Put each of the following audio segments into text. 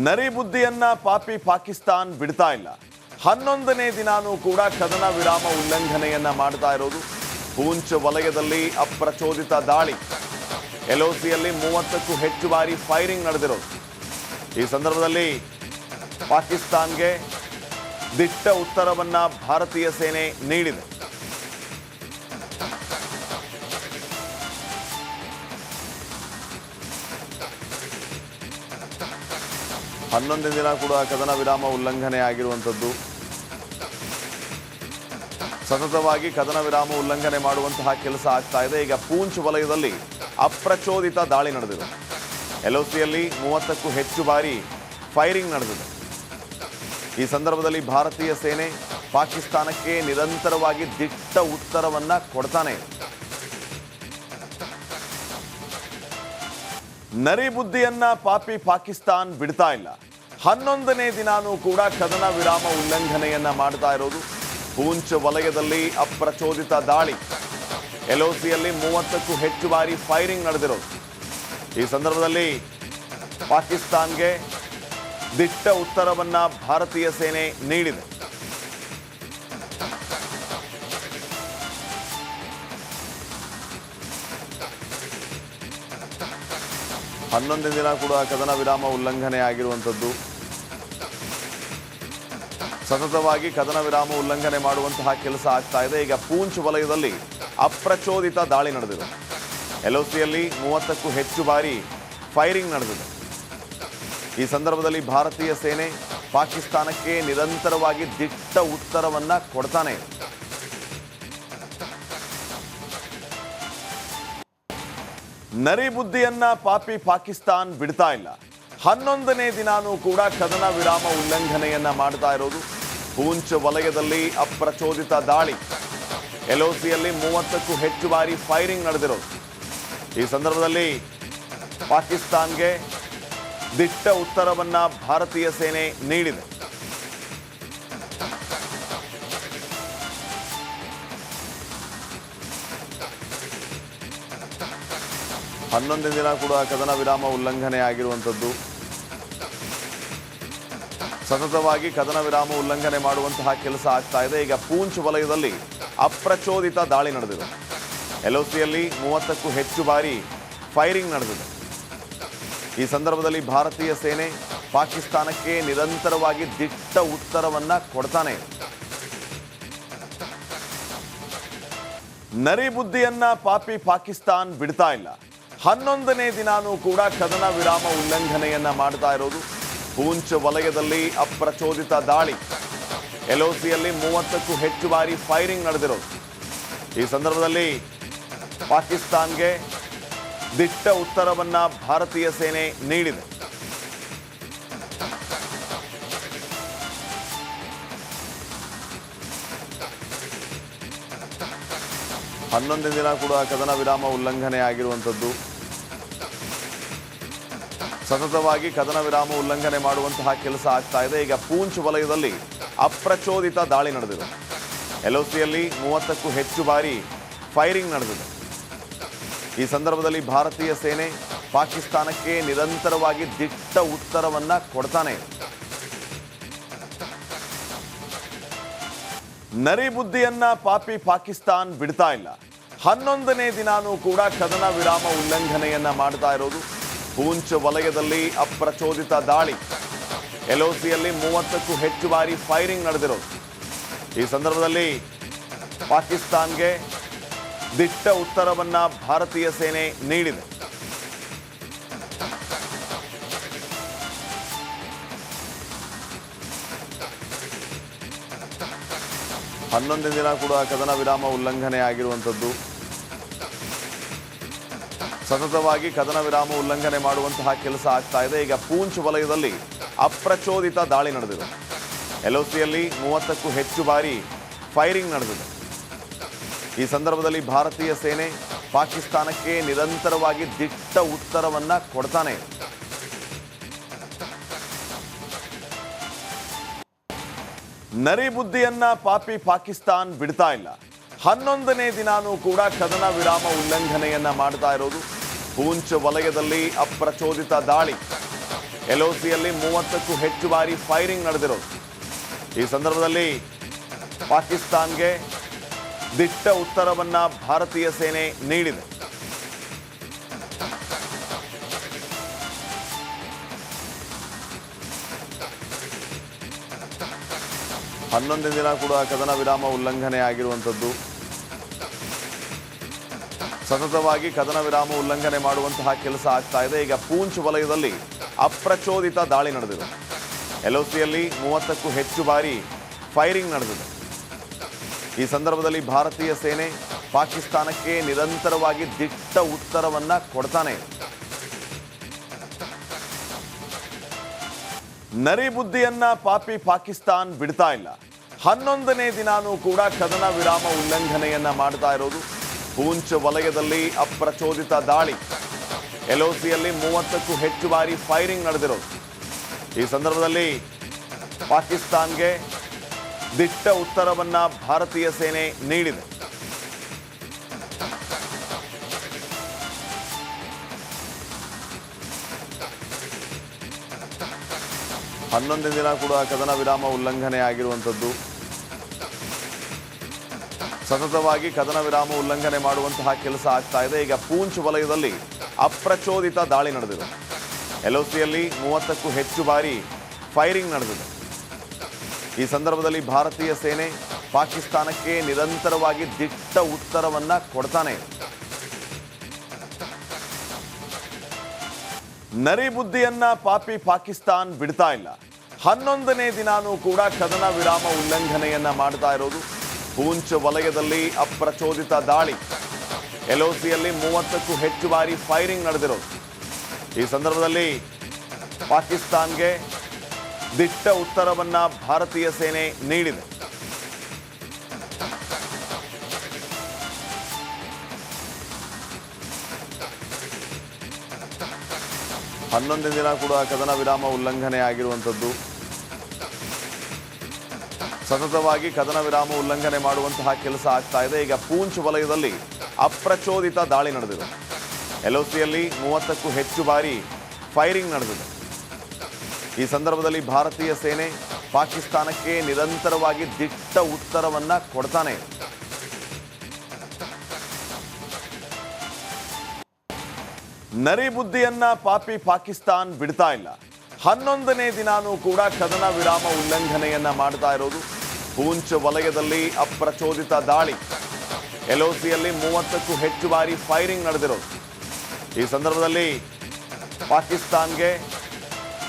ನರಿ ಬುದ್ಧಿಯನ್ನ ಪಾಪಿ ಪಾಕಿಸ್ತಾನ್ ಬಿಡ್ತಾ ಇಲ್ಲ. 11ನೇ ದಿನಾನೂ ಕೂಡ ಕದನ ವಿರಾಮ ಉಲ್ಲಂಘನೆಯನ್ನ ಮಾಡ್ತಾ ಇರೋದು. ಪೂಂಚ್ ವಲಯದಲ್ಲಿ ಅಪ್ರಚೋದಿತ ದಾಳಿ, ಎಲ್ಒಸಿಯಲ್ಲಿ 30ಕ್ಕೂ ಹೆಚ್ಚು ಬಾರಿ ಫೈರಿಂಗ್ ನಡೆದಿರೋದು. ಈ ಸಂದರ್ಭದಲ್ಲಿ ಪಾಕಿಸ್ತಾನ್ಗೆ ದಿಟ್ಟ ಉತ್ತರವನ್ನ ಭಾರತೀಯ ಸೇನೆ ನೀಡಿದೆ. ಹನ್ನೊಂದನೇ ದಿನ ಕೂಡ ಕದನ ವಿರಾಮ ಉಲ್ಲಂಘನೆ ಆಗಿರುವಂಥದ್ದು. ಸತತವಾಗಿ ಕದನ ವಿರಾಮ ಉಲ್ಲಂಘನೆ ಮಾಡುವಂತಹ ಕೆಲಸ ಆಗ್ತಾ ಇದೆ. ಈಗ ಪೂಂಚ್ ವಲಯದಲ್ಲಿ ಅಪ್ರಚೋದಿತ ದಾಳಿ ನಡೆದಿದೆ. ಎಲ್ಒಸಿಯಲ್ಲಿ 30ಕ್ಕೂ ಹೆಚ್ಚು ಬಾರಿ ಫೈರಿಂಗ್ ನಡೆದಿದೆ. ಈ ಸಂದರ್ಭದಲ್ಲಿ ಭಾರತೀಯ ಸೇನೆ ಪಾಕಿಸ್ತಾನಕ್ಕೆ ನಿರಂತರವಾಗಿ ದಿಟ್ಟ ಉತ್ತರವನ್ನ ಕೊಡ್ತಾನೆ ಇದೆ. ನರಿ ಬುದ್ಧಿಯನ್ನ ಪಾಪಿ ಪಾಕಿಸ್ತಾನ್ ಬಿಡ್ತಾ ಇಲ್ಲ. 11ನೇ ದಿನಾನೂ ಕೂಡ ಕದನ ವಿರಾಮ ಉಲ್ಲಂಘನೆಯನ್ನ ಮಾಡ್ತಾ ಇರೋದು. ಪೂಂಚ್ ವಲಯದಲ್ಲಿ ಅಪ್ರಚೋದಿತ ದಾಳಿ, ಎಲ್ಒಸಿಯಲ್ಲಿ 30ಕ್ಕೂ ಹೆಚ್ಚು ಬಾರಿ ಫೈರಿಂಗ್ ನಡೆದಿರೋದು. ಈ ಸಂದರ್ಭದಲ್ಲಿ ಪಾಕಿಸ್ತಾನ್ಗೆ ದಿಟ್ಟ ಉತ್ತರವನ್ನ ಭಾರತೀಯ ಸೇನೆ ನೀಡಿದೆ. ಹನ್ನೊಂದನೇ ದಿನ ಕೂಡ ಕದನ ವಿರಾಮ ಉಲ್ಲಂಘನೆ ಆಗಿರುವಂಥದ್ದು. ಸತತವಾಗಿ ಕದನ ವಿರಾಮ ಉಲ್ಲಂಘನೆ ಮಾಡುವಂತಹ ಕೆಲಸ ಆಗ್ತಾ ಇದೆ. ಈಗ ಪೂಂಚ್ ವಲಯದಲ್ಲಿ ಅಪ್ರಚೋದಿತ ದಾಳಿ ನಡೆದಿದೆ. ಎಲ್ಒಸಿಯಲ್ಲಿ 30ಕ್ಕೂ ಹೆಚ್ಚು ಬಾರಿ ಫೈರಿಂಗ್ ನಡೆದಿದೆ. ಈ ಸಂದರ್ಭದಲ್ಲಿ ಭಾರತೀಯ ಸೇನೆ ಪಾಕಿಸ್ತಾನಕ್ಕೆ ನಿರಂತರವಾಗಿ ದಿಟ್ಟ ಉತ್ತರವನ್ನ ಕೊಡ್ತಾನೆ ಇದೆ. ನರಿ ಬುದ್ಧಿಯನ್ನ ಪಾಪಿ ಪಾಕಿಸ್ತಾನ್ ಬಿಡ್ತಾ ಇಲ್ಲ. 11ನೇ ದಿನಾನೂ ಕೂಡ ಕದನ ವಿರಾಮ ಉಲ್ಲಂಘನೆಯನ್ನ ಮಾಡ್ತಾ ಇರೋದು. ಪೂಂಚ್ ವಲಯದಲ್ಲಿ ಅಪ್ರಚೋದಿತ ದಾಳಿ, ಎಲ್ಒಸಿಯಲ್ಲಿ 30ಕ್ಕೂ ಹೆಚ್ಚು ಬಾರಿ ಫೈರಿಂಗ್ ನಡೆದಿರೋದು. ಈ ಸಂದರ್ಭದಲ್ಲಿ ಪಾಕಿಸ್ತಾನ್ಗೆ ದಿಟ್ಟ ಉತ್ತರವನ್ನ ಭಾರತೀಯ ಸೇನೆ ನೀಡಿದೆ. ಹನ್ನೊಂದನೇ ದಿನ ಕೂಡ ಕದನ ವಿರಾಮ ಉಲ್ಲಂಘನೆ ಆಗಿರುವಂಥದ್ದು. ಸತತವಾಗಿ ಕದನ ವಿರಾಮ ಉಲ್ಲಂಘನೆ ಮಾಡುವಂತಹ ಕೆಲಸ ಆಗ್ತಾ ಇದೆ. ಈಗ ಪೂಂಚ್ ವಲಯದಲ್ಲಿ ಅಪ್ರಚೋದಿತ ದಾಳಿ ನಡೆದಿದೆ. ಎಲ್ಒಸಿಯಲ್ಲಿ 30ಕ್ಕೂ ಹೆಚ್ಚು ಬಾರಿ ಫೈರಿಂಗ್ ನಡೆದಿದೆ. ಈ ಸಂದರ್ಭದಲ್ಲಿ ಭಾರತೀಯ ಸೇನೆ ಪಾಕಿಸ್ತಾನಕ್ಕೆ ನಿರಂತರವಾಗಿ ದಿಟ್ಟ ಉತ್ತರವನ್ನ ಕೊಡ್ತಾನೆ ಇದೆ. ನರಿ ಬುದ್ಧಿಯನ್ನ ಪಾಪಿ ಪಾಕಿಸ್ತಾನ್ ಬಿಡ್ತಾ ಇಲ್ಲ. 11ನೇ ದಿನಾನೂ ಕೂಡ ಕದನ ವಿರಾಮ ಉಲ್ಲಂಘನೆಯನ್ನ ಮಾಡ್ತಾ ಇರೋದು. ಪೂಂಚ್ ವಲಯದಲ್ಲಿ ಅಪ್ರಚೋದಿತ ದಾಳಿ, ಎಲ್ಒಸಿಯಲ್ಲಿ 30ಕ್ಕೂ ಹೆಚ್ಚು ಬಾರಿ ಫೈರಿಂಗ್ ನಡೆದಿರೋದು. ಈ ಸಂದರ್ಭದಲ್ಲಿ ಪಾಕಿಸ್ತಾನ್ಗೆ ದಿಟ್ಟ ಉತ್ತರವನ್ನ ಭಾರತೀಯ ಸೇನೆ ನೀಡಿದೆ. ಹನ್ನೊಂದನೇ ದಿನ ಕೂಡ ಕದನ ವಿರಾಮ ಉಲ್ಲಂಘನೆ ಆಗಿರುವಂಥದ್ದು. ಸತತವಾಗಿ ಕದನ ವಿರಾಮ ಉಲ್ಲಂಘನೆ ಮಾಡುವಂತಹ ಕೆಲಸ ಆಗ್ತಾ ಇದೆ. ಈಗ ಪೂಂಚ್ ವಲಯದಲ್ಲಿ ಅಪ್ರಚೋದಿತ ದಾಳಿ ನಡೆದಿದೆ. ಎಲ್ಒಸಿಯಲ್ಲಿ 30ಕ್ಕೂ ಹೆಚ್ಚು ಬಾರಿ ಫೈರಿಂಗ್ ನಡೆದಿದೆ. ಈ ಸಂದರ್ಭದಲ್ಲಿ ಭಾರತೀಯ ಸೇನೆ ಪಾಕಿಸ್ತಾನಕ್ಕೆ ನಿರಂತರವಾಗಿ ದಿಟ್ಟ ಉತ್ತರವನ್ನ ಕೊಡ್ತಾನೆ ಇದೆ. ನರಿ ಬುದ್ಧಿಯನ್ನ ಪಾಪಿ ಪಾಕಿಸ್ತಾನ್ ಬಿಡ್ತಾ ಇಲ್ಲ. 11ನೇ ದಿನಾನೂ ಕೂಡ ಕದನ ವಿರಾಮ ಉಲ್ಲಂಘನೆಯನ್ನ ಮಾಡ್ತಾ ಇರೋದು. ಪೂಂಚ್ ವಲಯದಲ್ಲಿ ಅಪ್ರಚೋದಿತ ದಾಳಿ, ಎಲ್ಒಸಿಯಲ್ಲಿ 30ಕ್ಕೂ ಹೆಚ್ಚು ಬಾರಿ ಫೈರಿಂಗ್ ನಡೆದಿರೋದು. ಈ ಸಂದರ್ಭದಲ್ಲಿ ಪಾಕಿಸ್ತಾನ್ಗೆ ದಿಟ್ಟ ಉತ್ತರವನ್ನ ಭಾರತೀಯ ಸೇನೆ ನೀಡಿದೆ. ಹನ್ನೊಂದನೇ ದಿನ ಕೂಡ ಕದನ ವಿರಾಮ ಉಲ್ಲಂಘನೆ ಆಗಿರುವಂಥದ್ದು. ಸತತವಾಗಿ ಕದನ ವಿರಾಮ ಉಲ್ಲಂಘನೆ ಮಾಡುವಂತಹ ಕೆಲಸ ಆಗ್ತಾ ಇದೆ. ಈಗ ಪೂಂಚ್ ವಲಯದಲ್ಲಿ ಅಪ್ರಚೋದಿತ ದಾಳಿ ನಡೆದಿದೆ. ಎಲ್ಒಸಿಯಲ್ಲಿ 30ಕ್ಕೂ ಹೆಚ್ಚು ಬಾರಿ ಫೈರಿಂಗ್ ನಡೆದಿದೆ. ಈ ಸಂದರ್ಭದಲ್ಲಿ ಭಾರತೀಯ ಸೇನೆ ಪಾಕಿಸ್ತಾನಕ್ಕೆ ನಿರಂತರವಾಗಿ ದಿಟ್ಟ ಉತ್ತರವನ್ನ ಕೊಡ್ತಾನೆ ಇದೆ. ನರಿ ಬುದ್ಧಿಯನ್ನ ಪಾಪಿ ಪಾಕಿಸ್ತಾನ್ ಬಿಡ್ತಾ ಇಲ್ಲ. 11ನೇ ದಿನಾನೂ ಕೂಡ ಕದನ ವಿರಾಮ ಉಲ್ಲಂಘನೆಯನ್ನ ಮಾಡ್ತಾ ಇರೋದು. ಪೂಂಚ್ ವಲಯದಲ್ಲಿ ಅಪ್ರಚೋದಿತ ದಾಳಿ, LOCಯಲ್ಲಿ 30ಕ್ಕೂ ಹೆಚ್ಚು ಬಾರಿ ಫೈರಿಂಗ್ ನಡೆದಿರೋದು. ಈ ಸಂದರ್ಭದಲ್ಲಿ ಪಾಕಿಸ್ತಾನ್ಗೆ ದಿಟ್ಟ ಉತ್ತರವನ್ನ ಭಾರತೀಯ ಸೇನೆ ನೀಡಿದೆ. ಹನ್ನೊಂದನೇ ದಿನ ಕೂಡ ಕದನ ವಿರಾಮ ಉಲ್ಲಂಘನೆ ಆಗಿರುವಂಥದ್ದು. ಸತತವಾಗಿ ಕದನ ವಿರಾಮ ಉಲ್ಲಂಘನೆ ಮಾಡುವಂತಹ ಕೆಲಸ ಆಗ್ತಾ ಇದೆ. ಈಗ ಪೂಂಚ್ ವಲಯದಲ್ಲಿ ಅಪ್ರಚೋದಿತ ದಾಳಿ ನಡೆದಿದೆ. LOCಯಲ್ಲಿ 30ಕ್ಕೂ ಹೆಚ್ಚು ಬಾರಿ ಫೈರಿಂಗ್ ನಡೆದಿದೆ. ಈ ಸಂದರ್ಭದಲ್ಲಿ ಭಾರತೀಯ ಸೇನೆ ಪಾಕಿಸ್ತಾನಕ್ಕೆ ನಿರಂತರವಾಗಿ ದಿಟ್ಟ ಉತ್ತರವನ್ನ ಕೊಡ್ತಾನೆ ಇದೆ. ನರಿ ಬುದ್ಧಿಯನ್ನ ಪಾಪಿ ಪಾಕಿಸ್ತಾನ್ ಬಿಡ್ತಾ ಇಲ್ಲ. 11ನೇ ದಿನಾನೂ ಕೂಡ ಕದನ ವಿರಾಮ ಉಲ್ಲಂಘನೆಯನ್ನ ಮಾಡ್ತಾ ಇರೋದು. ಪೂಂಚ್ ವಲಯದಲ್ಲಿ ಅಪ್ರಚೋದಿತ ದಾಳಿ. LOCಯಲ್ಲಿ 30ಕ್ಕೂ ಹೆಚ್ಚು ಬಾರಿ ಫೈರಿಂಗ್ ನಡೆದಿರೋದು. ಈ ಸಂದರ್ಭದಲ್ಲಿ ಪಾಕಿಸ್ತಾನ್ಗೆ ದಿಟ್ಟ ಉತ್ತರವನ್ನ ಭಾರತೀಯ ಸೇನೆ ನೀಡಿದೆ. ಹನ್ನೊಂದನೇ ದಿನ ಕೂಡ ಕದನ ವಿರಾಮ ಉಲ್ಲಂಘನೆ ಆಗಿರುವಂಥದ್ದು. ಸತತವಾಗಿ ಕದನ ವಿರಾಮ ಉಲ್ಲಂಘನೆ ಮಾಡುವಂತಹ ಕೆಲಸ ಆಗ್ತಾ ಇದೆ. ಈಗ ಪೂಂಚ್ ವಲಯದಲ್ಲಿ ಅಪ್ರಚೋದಿತ ದಾಳಿ ನಡೆದಿದೆ. LOCಯಲ್ಲಿ 30ಕ್ಕೂ ಹೆಚ್ಚು ಬಾರಿ ಫೈರಿಂಗ್ ನಡೆದಿದೆ. ಈ ಸಂದರ್ಭದಲ್ಲಿ ಭಾರತೀಯ ಸೇನೆ ಪಾಕಿಸ್ತಾನಕ್ಕೆ ನಿರಂತರವಾಗಿ ದಿಟ್ಟ ಉತ್ತರವನ್ನ ಕೊಡ್ತಾನೆ ಇದೆ. ನರಿ ಬುದ್ಧಿಯನ್ನ ಪಾಪಿ ಪಾಕಿಸ್ತಾನ್ ಬಿಡ್ತಾ ಇಲ್ಲ. 11ನೇ ದಿನಾನೂ ಕೂಡ ಕದನ ವಿರಾಮ ಉಲ್ಲಂಘನೆಯನ್ನ ಮಾಡ್ತಾ ಇರೋದು. ಪೂಂಚ್ ವಲಯದಲ್ಲಿ ಅಪ್ರಚೋದಿತ ದಾಳಿ. LOCಯಲ್ಲಿ 30ಕ್ಕೂ ಹೆಚ್ಚು ಬಾರಿ ಫೈರಿಂಗ್ ನಡೆದಿರೋದು. ಈ ಸಂದರ್ಭದಲ್ಲಿ ಪಾಕಿಸ್ತಾನ್ಗೆ ದಿಟ್ಟ ಉತ್ತರವನ್ನ ಭಾರತೀಯ ಸೇನೆ ನೀಡಿದೆ. ಹನ್ನೊಂದನೇ ದಿನ ಕೂಡ ಕದನ ವಿರಾಮ ಉಲ್ಲಂಘನೆ ಆಗಿರುವಂಥದ್ದು. ಸತತವಾಗಿ ಕದನ ವಿರಾಮ ಉಲ್ಲಂಘನೆ ಮಾಡುವಂತಹ ಕೆಲಸ ಆಗ್ತಾ ಇದೆ. ಈಗ ಪೂಂಚ್ ವಲಯದಲ್ಲಿ ಅಪ್ರಚೋದಿತ ದಾಳಿ ನಡೆದಿದೆ. LOCಯಲ್ಲಿ 30ಕ್ಕೂ ಹೆಚ್ಚು ಬಾರಿ ಫೈರಿಂಗ್ ನಡೆದಿದೆ. ಈ ಸಂದರ್ಭದಲ್ಲಿ ಭಾರತೀಯ ಸೇನೆ ಪಾಕಿಸ್ತಾನಕ್ಕೆ ನಿರಂತರವಾಗಿ ದಿಟ್ಟ ಉತ್ತರವನ್ನ ಕೊಡ್ತಾನೆ ಇದೆ. ನರಿ ಬುದ್ಧಿಯನ್ನ ಪಾಪಿ ಪಾಕಿಸ್ತಾನ್ ಬಿಡ್ತಾ ಇಲ್ಲ. 11ನೇ ದಿನಾನೂ ಕೂಡ ಕದನ ವಿರಾಮ ಉಲ್ಲಂಘನೆಯನ್ನ ಮಾಡ್ತಾ ಇರೋದು. ಪೂಂಚ್ ವಲಯದಲ್ಲಿ ಅಪ್ರಚೋದಿತ ದಾಳಿ. LOCಯಲ್ಲಿ 30ಕ್ಕೂ ಹೆಚ್ಚು ಬಾರಿ ಫೈರಿಂಗ್ ನಡೆದಿರೋದು. ಈ ಸಂದರ್ಭದಲ್ಲಿ ಪಾಕಿಸ್ತಾನ್ಗೆ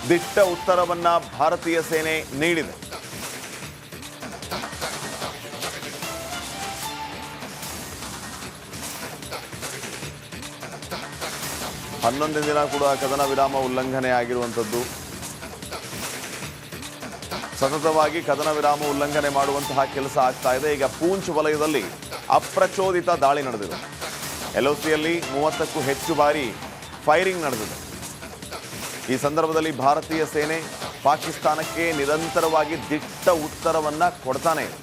ದಿಟ್ಟ ಉತ್ತರವನ್ನ ಭಾರತೀಯ ಸೇನೆ ನೀಡಿದೆ. ಹನ್ನೊಂದನೇ ದಿನ ಕೂಡ ಕದನ ವಿರಾಮ ಉಲ್ಲಂಘನೆ ಆಗಿರುವಂಥದ್ದು. ಸತತವಾಗಿ ಕದನ ವಿರಾಮ ಉಲ್ಲಂಘನೆ ಮಾಡುವಂತಹ ಕೆಲಸ ಆಗ್ತಾ ಇದೆ. ಈಗ ಪೂಂಚ್ ವಲಯದಲ್ಲಿ ಅಪ್ರಚೋದಿತ ದಾಳಿ ನಡೆದಿದೆ. LOCಯಲ್ಲಿ 30ಕ್ಕೂ ಹೆಚ್ಚು ಬಾರಿ ಫೈರಿಂಗ್ ನಡೆದಿದೆ. ಈ ಸಂದರ್ಭದಲ್ಲಿ ಭಾರತೀಯ ಸೇನೆ ಪಾಕಿಸ್ತಾನಕ್ಕೆ ನಿರಂತರವಾಗಿ ದಿಟ್ಟ ಉತ್ತರವನ್ನ ಕೊಡ್ತಾನೆ ಇದೆ.